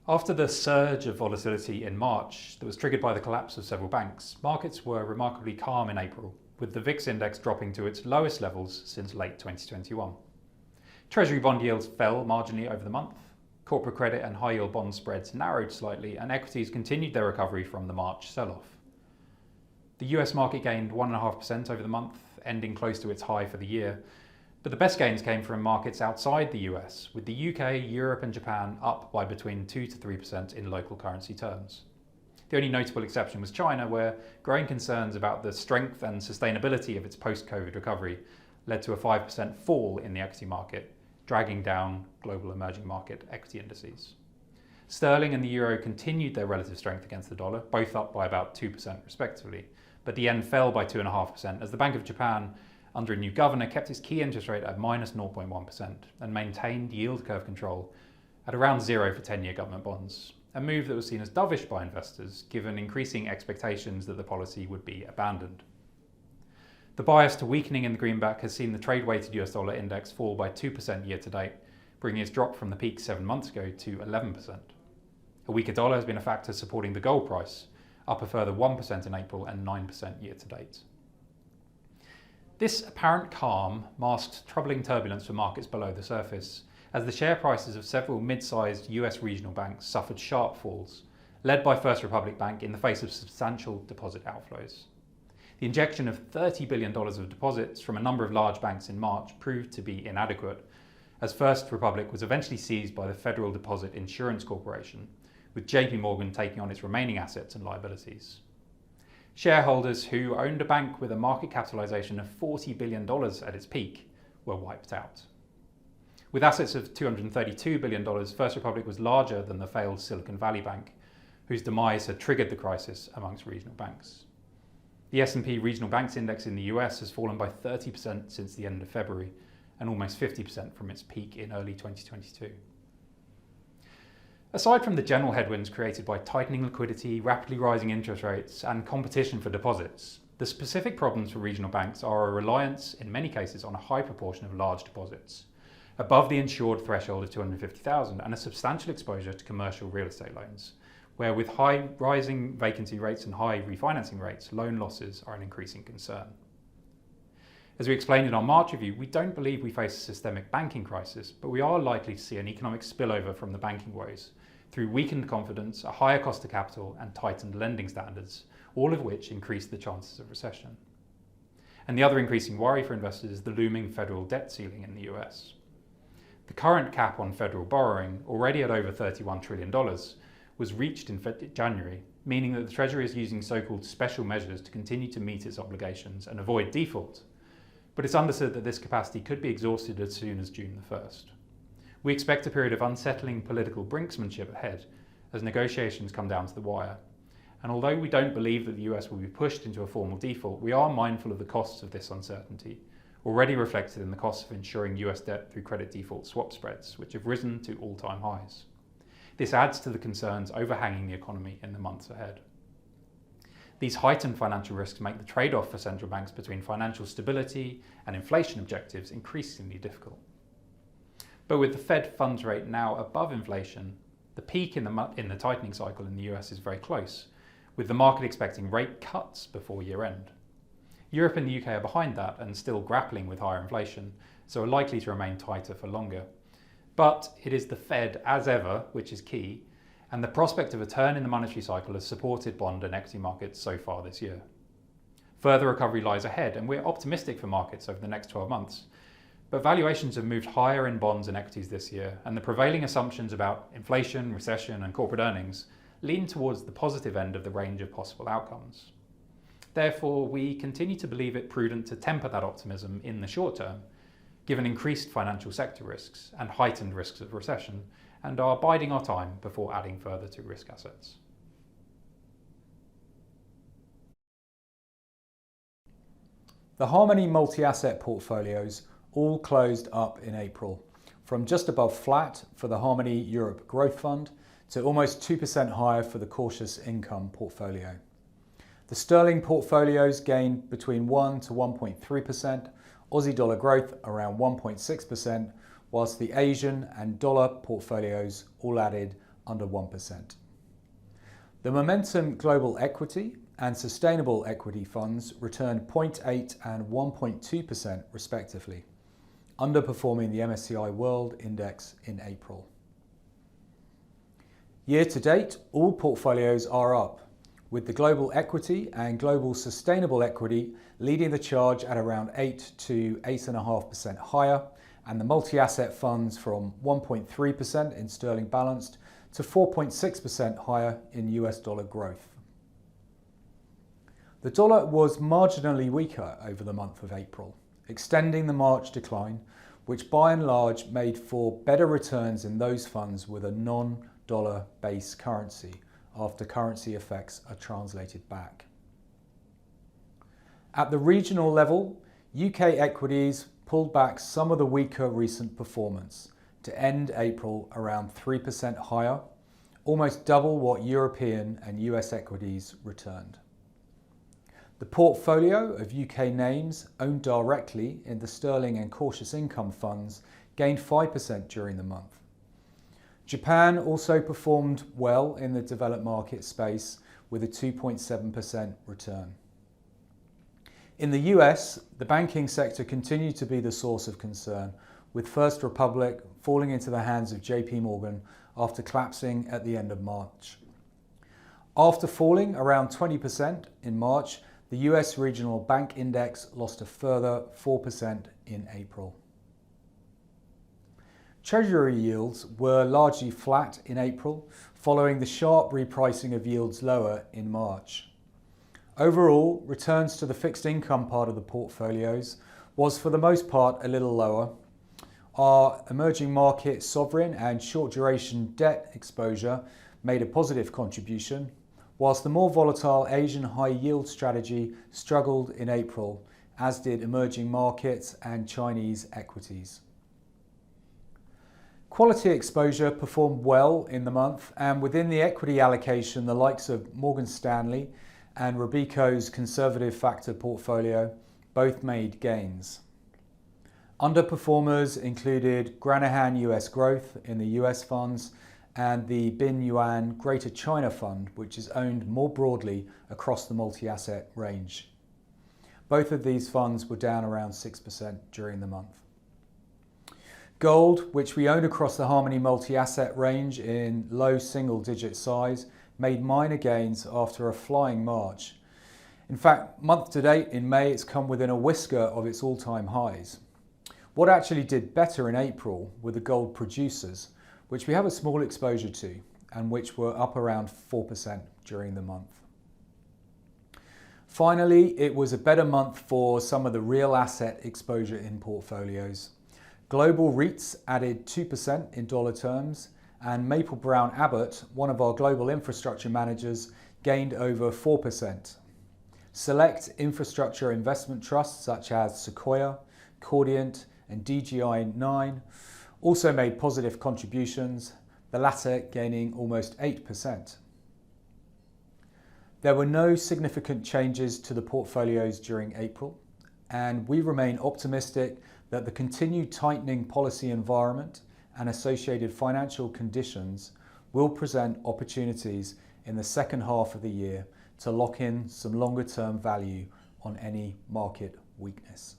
After the surge of volatility in March that was triggered by the collapse of several banks, markets were remarkably calm in April, with the VIX index dropping to its lowest levels since late 2021. Treasury bond yields fell marginally over the month, corporate credit and high-yield bond spreads narrowed slightly, and equities continued their recovery from the March sell-off. The US market gained 1.5% over the month, ending close to its high for the year, but the best gains came from markets outside the US, with the UK, Europe and Japan up by between 2 to 3% in local currency terms. The only notable exception was China, where growing concerns about the strength and sustainability of its post-COVID recovery led to a 5% fall in the equity market, dragging down global emerging market equity indices. Sterling and the euro continued their relative strength against the dollar, both up by about 2% respectively, but the yen fell by 2.5% as the Bank of Japan, under a new governor, kept its key interest rate at minus 0.1% and maintained yield curve control at around zero for 10-year government bonds, a move that was seen as dovish by investors given increasing expectations that the policy would be abandoned. The bias to weakening in the greenback has seen the trade-weighted US dollar index fall by 2% year to date, bringing its drop from the peak 7 months ago to 11%. A weaker dollar has been a factor supporting the gold price, up a further 1% in April and 9% year to date. This apparent calm masked troubling turbulence for markets below the surface, as the share prices of several mid-sized US regional banks suffered sharp falls, led by First Republic Bank in the face of substantial deposit outflows. The injection of $30 billion of deposits from a number of large banks in March proved to be inadequate, as First Republic was eventually seized by the Federal Deposit Insurance Corporation, with JP Morgan taking on its remaining assets and liabilities. Shareholders who owned a bank with a market capitalization of $40 billion at its peak were wiped out. With assets of $232 billion, First Republic was larger than the failed Silicon Valley Bank, whose demise had triggered the crisis amongst regional banks. The S&P Regional Banks Index in the US has fallen by 30% since the end of February, and almost 50% from its peak in early 2022. Aside from the general headwinds created by tightening liquidity, rapidly rising interest rates, and competition for deposits, the specific problems for regional banks are a reliance, in many cases, on a high proportion of large deposits, above the insured threshold of $250,000, and a substantial exposure to commercial real estate loans, where with high rising vacancy rates and high refinancing rates, loan losses are an increasing concern. As we explained in our March review, we don't believe we face a systemic banking crisis, but we are likely to see an economic spillover from the banking woes through weakened confidence, a higher cost of capital, and tightened lending standards, all of which increase the chances of recession. And the other increasing worry for investors is the looming federal debt ceiling in the US. The current cap on federal borrowing, already at over $31 trillion, was reached in January, meaning that the Treasury is using so-called special measures to continue to meet its obligations and avoid default. But it's understood that this capacity could be exhausted as soon as June the 1st. We expect a period of unsettling political brinksmanship ahead as negotiations come down to the wire. And although we don't believe that the US will be pushed into a formal default, we are mindful of the costs of this uncertainty, already reflected in the costs of insuring US debt through credit default swap spreads, which have risen to all-time highs. This adds to the concerns overhanging the economy in the months ahead. These heightened financial risks make the trade-off for central banks between financial stability and inflation objectives increasingly difficult. But with the Fed funds rate now above inflation, the peak in the tightening cycle in the US is very close, with the market expecting rate cuts before year-end. Europe and the UK are behind that and still grappling with higher inflation, so are likely to remain tighter for longer. But it is the Fed, as ever, which is key, and the prospect of a turn in the monetary cycle has supported bond and equity markets so far this year. Further recovery lies ahead, and we're optimistic for markets over the next 12 months. But valuations have moved higher in bonds and equities this year, and the prevailing assumptions about inflation, recession, and corporate earnings lean towards the positive end of the range of possible outcomes. Therefore, we continue to believe it prudent to temper that optimism in the short term, given increased financial sector risks and heightened risks of recession, and are biding our time before adding further to risk assets. The Harmony multi-asset portfolios all closed up in April, from just above flat for the Harmony Europe Growth Fund to almost 2% higher for the Cautious Income portfolio. The sterling portfolios gained between 1 to 1.3%, Aussie dollar growth around 1.6%, whilst the Asian and dollar portfolios all added under 1%. The Momentum Global Equity and Sustainable Equity funds returned 0.8 and 1.2% respectively, underperforming the MSCI World Index in April. Year to date, all portfolios are up, with the Global Equity and Global Sustainable Equity leading the charge at around 8 to 8.5% higher, and the multi-asset funds from 1.3% in sterling balanced to 4.6% higher in US dollar growth. The dollar was marginally weaker over the month of April, extending the March decline, which by and large made for better returns in those funds with a non-dollar base currency after currency effects are translated back. At the regional level, UK equities pulled back some of the weaker recent performance to end April around 3% higher, almost double what European and US equities returned. The portfolio of UK names owned directly in the sterling and cautious income funds gained 5% during the month. Japan also performed well in the developed market space with a 2.7% return. In the US, the banking sector continued to be the source of concern, with First Republic falling into the hands of JP Morgan after collapsing at the end of March. After falling around 20% in March, the US Regional Bank Index lost a further 4% in April. Treasury yields were largely flat in April, following the sharp repricing of yields lower in March. Overall, returns to the fixed income part of the portfolios was for the most part a little lower. Our emerging market sovereign and short duration debt exposure made a positive contribution, whilst the more volatile Asian high yield strategy struggled in April, as did emerging markets and Chinese equities. Quality exposure performed well in the month, and within the equity allocation, the likes of Morgan Stanley and Robeco's conservative factor portfolio both made gains. Underperformers included Granahan US Growth in the US funds and the Bin Yuan Greater China Fund, which is owned more broadly across the multi-asset range. Both of these funds were down around 6% during the month. Gold, which we own across the Harmony multi-asset range in low single-digit size, made minor gains after a flying March. In fact, month to date in May, it's come within a whisker of its all-time highs. What actually did better in April were the gold producers, which we have a small exposure to, and which were up around 4% during the month. Finally, it was a better month for some of the real asset exposure in portfolios. Global REITs added 2% in dollar terms, and Maple Brown Abbott, one of our global infrastructure managers, gained over 4%. Select infrastructure investment trusts such as Sequoia, Cordiant, and DGI-9 also made positive contributions, the latter gaining almost 8%. There were no significant changes to the portfolios during April, and we remain optimistic that the continued tightening policy environment and associated financial conditions will present opportunities in the second half of the year to lock in some longer-term value on any market weakness.